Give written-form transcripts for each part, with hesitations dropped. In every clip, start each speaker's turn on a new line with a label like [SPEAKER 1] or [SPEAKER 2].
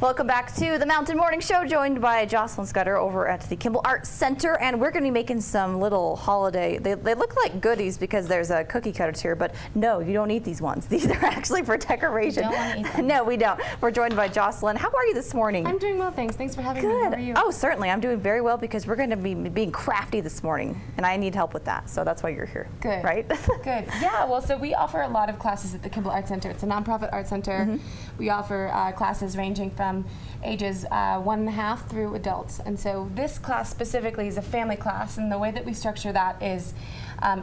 [SPEAKER 1] Welcome back to the Mountain Morning Show, joined by Jocelyn Scudder over at the Kimball Art Center, and we're going to be making some little holiday, they look like goodies because there's a cookie cutters here, but no, you don't eat these ones. These are actually for decoration.
[SPEAKER 2] You don't want to eat them.
[SPEAKER 1] No, we don't. We're joined by Jocelyn. How are you this morning?
[SPEAKER 2] I'm doing well, thanks. Thanks for having me. How are you?
[SPEAKER 1] Oh, certainly. I'm doing very well because we're going to be being crafty this morning, and I need help with that, so that's why you're here. Good. Right?
[SPEAKER 2] Good. Yeah, well, so we offer a lot of classes at the Kimball Art Center. It's a nonprofit art center. We offer classes ranging from ages 1.5 through adults, and so this class specifically is a family class, and the way that we structure that is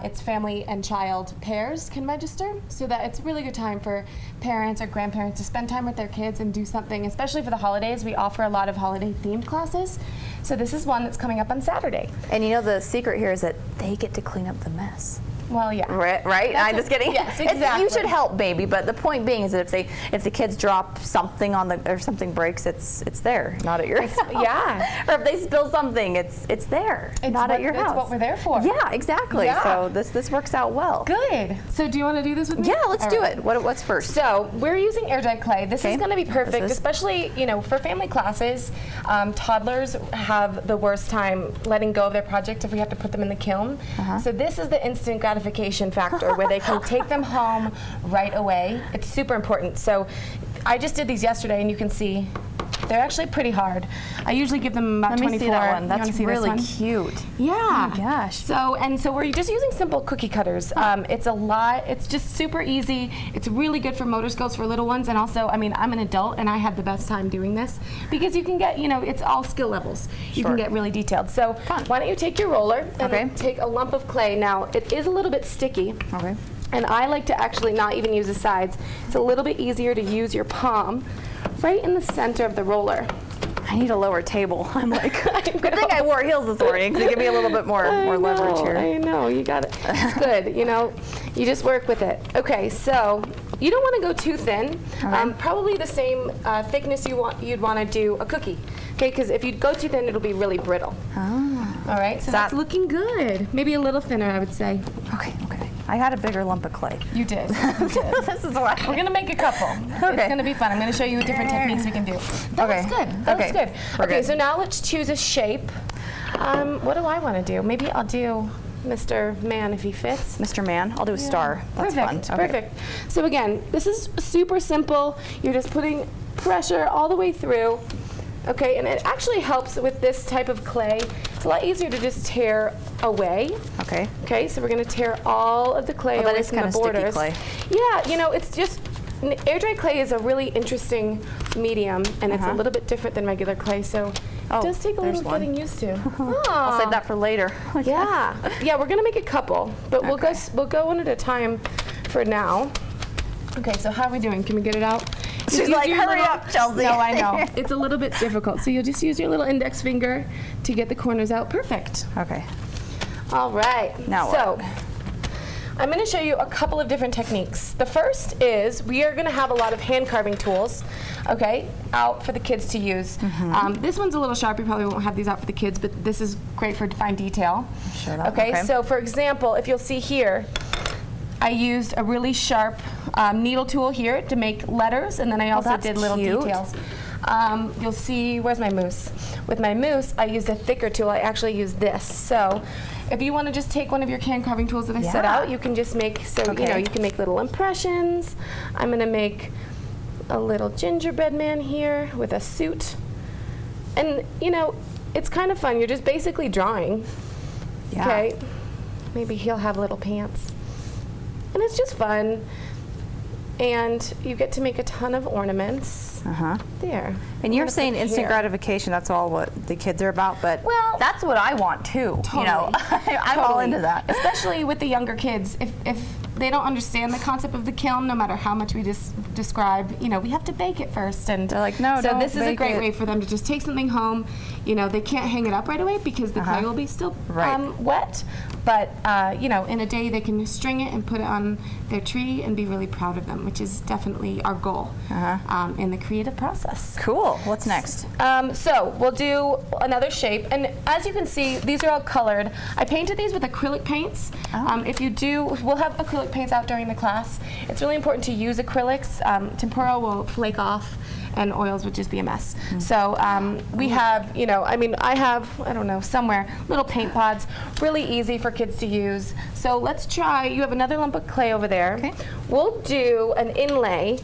[SPEAKER 2] it's family and child pairs can register, so that it's a really good time for parents or grandparents to spend time with their kids and do something, especially for the holidays. We offer a lot of holiday themed classes, so this is one that's coming up on Saturday.
[SPEAKER 1] And you know the secret here is that they get to clean up the mess.
[SPEAKER 2] Well, yeah.
[SPEAKER 1] Right? I'm just kidding.
[SPEAKER 2] Yes, exactly.
[SPEAKER 1] You should help, baby. But the point being is that if the kids drop something on the or something breaks, it's there, not at your house.
[SPEAKER 2] Yeah.
[SPEAKER 1] Or if they spill something, it's there, not at your house.
[SPEAKER 2] That's what we're there for.
[SPEAKER 1] Yeah, exactly.
[SPEAKER 2] Yeah.
[SPEAKER 1] So this works out well.
[SPEAKER 2] Good. So do you want to do this with me?
[SPEAKER 1] Yeah, let's do it. What's first?
[SPEAKER 2] So we're using air dried clay. This is going to be perfect, especially for family classes. Toddlers have the worst time letting go of their project if we have to put them in the kiln. So this is the instant gratification factor where they can take them home right away. It's super important. So I just did these yesterday, and you can see they're actually pretty hard. I usually give them about 24.
[SPEAKER 1] Let me see that one. That's really cute.
[SPEAKER 2] Yeah.
[SPEAKER 1] Oh my gosh.
[SPEAKER 2] So we're just using simple cookie cutters. It's just super easy. It's really good for motor skills for little ones, and also, I mean, I'm an adult and I had the best time doing this because you can get, it's all skill levels. You can get really detailed. So why don't you take your roller and take a lump of clay. Now, it is a little bit sticky.
[SPEAKER 1] Okay.
[SPEAKER 2] And I like to actually not even use the sides. It's a little bit easier to use your palm right in the center of the roller.
[SPEAKER 1] I need a lower table. I'm like, good thing I wore heels this morning to give me a little bit more leverage here.
[SPEAKER 2] I know, you got it. It's good, you just work with it. Okay, so you don't want to go too thin. Probably the same thickness you'd want to do a cookie. Okay, because if you go too thin, it'll be really brittle.
[SPEAKER 1] Oh.
[SPEAKER 2] All right, so that's looking good. Maybe a little thinner, I would say.
[SPEAKER 1] Okay. I had a bigger lump of clay.
[SPEAKER 2] You did. This is why. We're going to make a couple. Okay. It's going to be fun. I'm going to show you different techniques we can do. That looks good. That looks good. Okay, so now let's choose a shape. What do I want to do? Maybe I'll do Mr. Man if he fits.
[SPEAKER 1] Mr. Man? I'll do a star. That's fun.
[SPEAKER 2] Perfect. So again, this is super simple. You're just putting pressure all the way through. Okay, and it actually helps with this type of clay. It's a lot easier to just tear away.
[SPEAKER 1] Okay.
[SPEAKER 2] Okay, so we're going to tear all of the clay away from the borders.
[SPEAKER 1] Sticky clay.
[SPEAKER 2] Yeah, it's just, air dry clay is a really interesting medium, and it's a little bit different than regular clay, so it does take a little getting used to.
[SPEAKER 1] I'll save that for later.
[SPEAKER 2] Yeah, we're going to make a couple, but we'll go one at a time for now. Okay, so how are we doing? Can we get it out?
[SPEAKER 1] She's like, hurry up, Chelsea.
[SPEAKER 2] No, I know. It's a little bit difficult. So you'll just use your little index finger to get the corners out. Perfect.
[SPEAKER 1] Okay.
[SPEAKER 2] All right.
[SPEAKER 1] Now
[SPEAKER 2] what? I'm going to show you a couple of different techniques. The first is we are going to have a lot of hand carving tools, out for the kids to use. This one's a little sharp. You probably won't have these out for the kids, but this is great for fine detail.
[SPEAKER 1] Sure.
[SPEAKER 2] Okay, so for example, if you'll see here, I used a really sharp needle tool here to make letters, and then I also did little details. You'll see, where's my mousse? With my mousse, I used a thicker tool. I actually used this. So if you want to just take one of your hand carving tools that I set out, you can just make, you can make little impressions. I'm going to make a little gingerbread man here with a suit. And, it's kind of fun. You're just basically drawing.
[SPEAKER 1] Yeah.
[SPEAKER 2] Okay? Maybe he'll have little pants. And it's just fun, and you get to make a ton of ornaments. There.
[SPEAKER 1] And you're saying instant gratification, that's all what the kids are about, but that's what I want too.
[SPEAKER 2] Totally.
[SPEAKER 1] I'm all into that.
[SPEAKER 2] Especially with the younger kids. If they don't understand the concept of the kiln, no matter how much we just describe, we have to bake it first. And
[SPEAKER 1] they're like, no,
[SPEAKER 2] so this is a great way for them to just take something home. They can't hang it up right away because the clay will be still wet. But, in a day they can string it and put it on their tree and be really proud of them, which is definitely our goal in the creative process.
[SPEAKER 1] Cool. What's next?
[SPEAKER 2] So we'll do another shape. And as you can see, these are all colored. I painted these with acrylic paints. If you do, we'll have acrylic paints out during the class. It's really important to use acrylics. Tempera will flake off and oils would just be a mess. So we have, you know, I mean, I have, I don't know, somewhere, little paint pods, really easy for kids to use. So let's try, you have another lump of clay over there.
[SPEAKER 1] Okay.
[SPEAKER 2] We'll do an inlay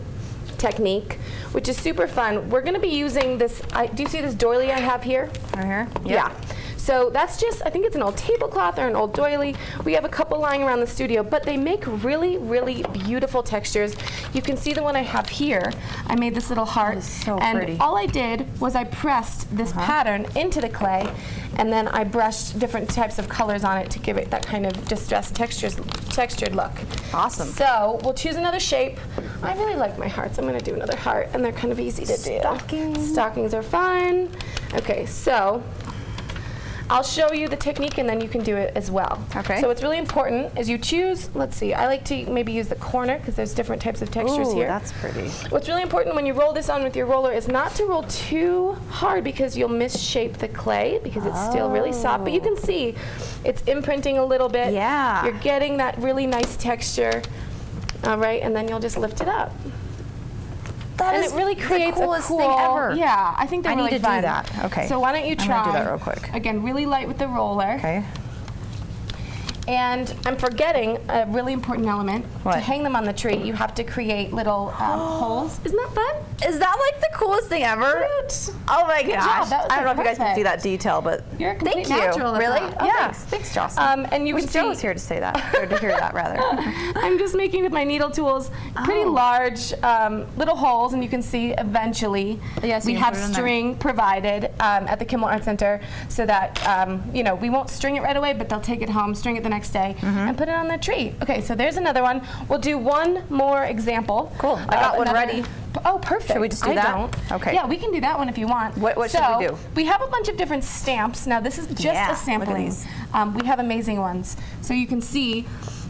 [SPEAKER 2] technique, which is super fun. We're going to be using this, do you see this doily I have here?
[SPEAKER 1] Right here? Yep.
[SPEAKER 2] Yeah. So that's just, I think it's an old tablecloth or an old doily. We have a couple lying around the studio, but they make really, really beautiful textures. You can see the one I have here. I made this little heart.
[SPEAKER 1] That is so
[SPEAKER 2] and
[SPEAKER 1] pretty.
[SPEAKER 2] all I did was I pressed this pattern into the clay, and then I brushed different types of colors on it to give it that kind of distressed textured look.
[SPEAKER 1] Awesome.
[SPEAKER 2] So we'll choose another shape. I really like my hearts. I'm going to do another heart, and they're kind of easy to do.
[SPEAKER 1] Stockings.
[SPEAKER 2] Stockings are fun. Okay, so I'll show you the technique and then you can do it as well.
[SPEAKER 1] Okay.
[SPEAKER 2] So what's really important is you choose, let's see, I like to maybe use the corner because there's different types of textures
[SPEAKER 1] Ooh,
[SPEAKER 2] here.
[SPEAKER 1] that's pretty.
[SPEAKER 2] What's really important when you roll this on with your roller is not to roll too hard because you'll misshape the clay because it's still really soft. But you can see it's imprinting a little bit.
[SPEAKER 1] Yeah.
[SPEAKER 2] You're getting that really nice texture. All right, and then you'll just lift it up.
[SPEAKER 1] That
[SPEAKER 2] And
[SPEAKER 1] is
[SPEAKER 2] it really creates
[SPEAKER 1] the coolest
[SPEAKER 2] a cool,
[SPEAKER 1] thing ever.
[SPEAKER 2] Yeah, I think they're
[SPEAKER 1] I need
[SPEAKER 2] really
[SPEAKER 1] to do
[SPEAKER 2] fun.
[SPEAKER 1] that. Okay.
[SPEAKER 2] So why don't you
[SPEAKER 1] I'm
[SPEAKER 2] try?
[SPEAKER 1] gonna do that real quick.
[SPEAKER 2] Again, really light with the roller.
[SPEAKER 1] Okay.
[SPEAKER 2] And I'm forgetting a really important element.
[SPEAKER 1] What?
[SPEAKER 2] To hang them on the tree, you have to create little holes. Isn't that fun?
[SPEAKER 1] Is that like the coolest thing ever?
[SPEAKER 2] Cute.
[SPEAKER 1] Oh my
[SPEAKER 2] Good
[SPEAKER 1] gosh.
[SPEAKER 2] job. That was,
[SPEAKER 1] I don't know if you guys can
[SPEAKER 2] perfect.
[SPEAKER 1] see that detail, but
[SPEAKER 2] You're a complete
[SPEAKER 1] thank you.
[SPEAKER 2] natural at
[SPEAKER 1] Really?
[SPEAKER 2] that. Oh,
[SPEAKER 1] Yeah.
[SPEAKER 2] thanks.
[SPEAKER 1] Thanks, Jocelyn.
[SPEAKER 2] And you
[SPEAKER 1] Wish
[SPEAKER 2] can
[SPEAKER 1] Joe
[SPEAKER 2] see
[SPEAKER 1] was here to say that, or to hear that rather.
[SPEAKER 2] I'm just making with my needle tools pretty large little holes, and you can see eventually
[SPEAKER 1] Yes,
[SPEAKER 2] we
[SPEAKER 1] you can
[SPEAKER 2] have
[SPEAKER 1] put it in there.
[SPEAKER 2] string provided at the Kimball Art Center so that you know, we won't string it right away, but they'll take it home, string it the next day, and put it on the tree. Okay, so there's another one. We'll do one more example.
[SPEAKER 1] Cool. I got one ready.
[SPEAKER 2] Oh, perfect.
[SPEAKER 1] Should we just do
[SPEAKER 2] I
[SPEAKER 1] that?
[SPEAKER 2] don't.
[SPEAKER 1] Okay.
[SPEAKER 2] Yeah, we can do that one if you want.
[SPEAKER 1] What should we do?
[SPEAKER 2] We have a bunch of different stamps. Now, this is just
[SPEAKER 1] Yeah,
[SPEAKER 2] a
[SPEAKER 1] look at
[SPEAKER 2] sampling.
[SPEAKER 1] these.
[SPEAKER 2] We have amazing ones. So you can see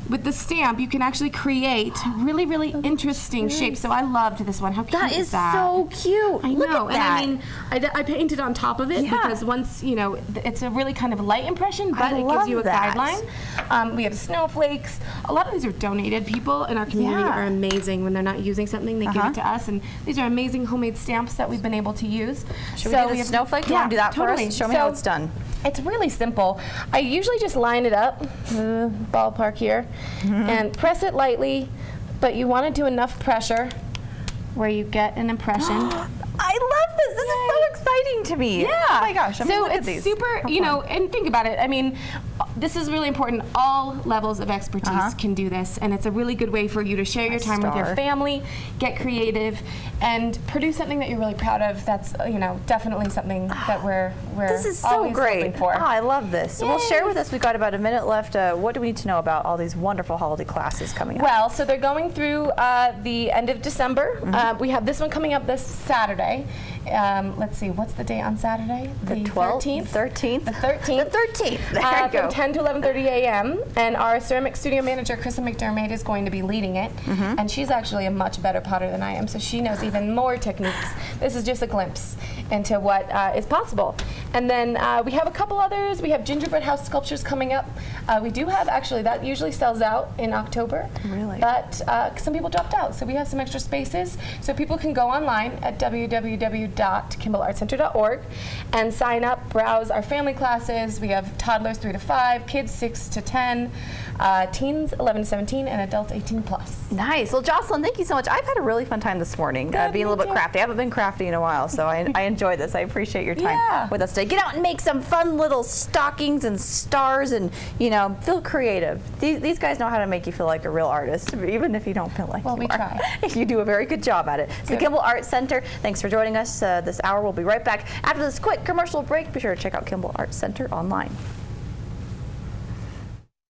[SPEAKER 2] with the stamp, you can actually create really, really interesting shapes. So I loved this one. How cute
[SPEAKER 1] That
[SPEAKER 2] is
[SPEAKER 1] is
[SPEAKER 2] that?
[SPEAKER 1] so cute.
[SPEAKER 2] I
[SPEAKER 1] Look
[SPEAKER 2] know,
[SPEAKER 1] at
[SPEAKER 2] and
[SPEAKER 1] that.
[SPEAKER 2] I mean, I painted on top of it
[SPEAKER 1] Yeah.
[SPEAKER 2] because once, you know, it's a really kind of light impression, but
[SPEAKER 1] I
[SPEAKER 2] it gives
[SPEAKER 1] love
[SPEAKER 2] you a
[SPEAKER 1] that.
[SPEAKER 2] guideline. We have snowflakes. A lot of these are donated. People in our community
[SPEAKER 1] Yeah.
[SPEAKER 2] are amazing when they're not using something, they give it to us, and these are amazing homemade stamps that we've been able to use.
[SPEAKER 1] Should we do the
[SPEAKER 2] have-
[SPEAKER 1] snowflake? You
[SPEAKER 2] Yeah,
[SPEAKER 1] want to do that
[SPEAKER 2] totally.
[SPEAKER 1] for us? Show me how
[SPEAKER 2] So
[SPEAKER 1] it's done.
[SPEAKER 2] It's really simple. I usually just line it up, ballpark here, and press it lightly, but you want to do enough pressure where you get an impression.
[SPEAKER 1] I love this. This is so exciting to me.
[SPEAKER 2] Yeah.
[SPEAKER 1] Oh my gosh. I'm
[SPEAKER 2] so
[SPEAKER 1] gonna look
[SPEAKER 2] it's
[SPEAKER 1] at these.
[SPEAKER 2] super,
[SPEAKER 1] How
[SPEAKER 2] you
[SPEAKER 1] fun.
[SPEAKER 2] know, and think about it. I mean, this is really important. All levels of expertise can do this, and it's a really good way for you to share your time with your
[SPEAKER 1] star.
[SPEAKER 2] family, get creative, and produce something that you're really proud of. That's, you know, definitely something that we're
[SPEAKER 1] This is so
[SPEAKER 2] always
[SPEAKER 1] great.
[SPEAKER 2] hoping for.
[SPEAKER 1] Oh, I love this. Well,
[SPEAKER 2] Yay.
[SPEAKER 1] share with us. We've got about a minute left. What do we need to know about all these wonderful holiday classes coming up?
[SPEAKER 2] Well, so they're going through the end of December. We have this one coming up this Saturday. Let's see, what's the day on Saturday?
[SPEAKER 1] The 12th?
[SPEAKER 2] 13th?
[SPEAKER 1] 13th?
[SPEAKER 2] The 13th.
[SPEAKER 1] The 13th. There you go.
[SPEAKER 2] From 10 to 11:30 a.m. And our ceramic studio manager, Kristen McDermott, is going to be leading it. And she's actually a much better potter than I am, so she knows even more techniques. This is just a glimpse into what is possible. And then we have a couple others. We have gingerbread house sculptures coming up. We do have, actually, that usually sells out in October.
[SPEAKER 1] Really?
[SPEAKER 2] But some people dropped out, so we have some extra spaces. So people can go online at www.kimbellartcenter.org and sign up, browse our family classes. We have toddlers 3 to 5, kids 6 to 10, teens 11 to 17, and adults 18 plus.
[SPEAKER 1] Nice. Well, Jocelyn, thank you so much. I've had a really fun time this morning,
[SPEAKER 2] Good,
[SPEAKER 1] being a
[SPEAKER 2] me
[SPEAKER 1] little bit
[SPEAKER 2] too.
[SPEAKER 1] crafty. I haven't been crafty in a while, so I enjoy this. I appreciate your time
[SPEAKER 2] Yeah.
[SPEAKER 1] with us today. Get out and make some fun little stockings and stars and, you know, feel creative. These guys know how to make you feel like a real artist, even if you don't feel like
[SPEAKER 2] Well,
[SPEAKER 1] you
[SPEAKER 2] we
[SPEAKER 1] are.
[SPEAKER 2] try.
[SPEAKER 1] You do a very good job at it. It's the
[SPEAKER 2] Good.
[SPEAKER 1] Kimball Art Center. Thanks for joining us this hour. We'll be right back after this quick commercial break. Be sure to check out Kimball Art Center online.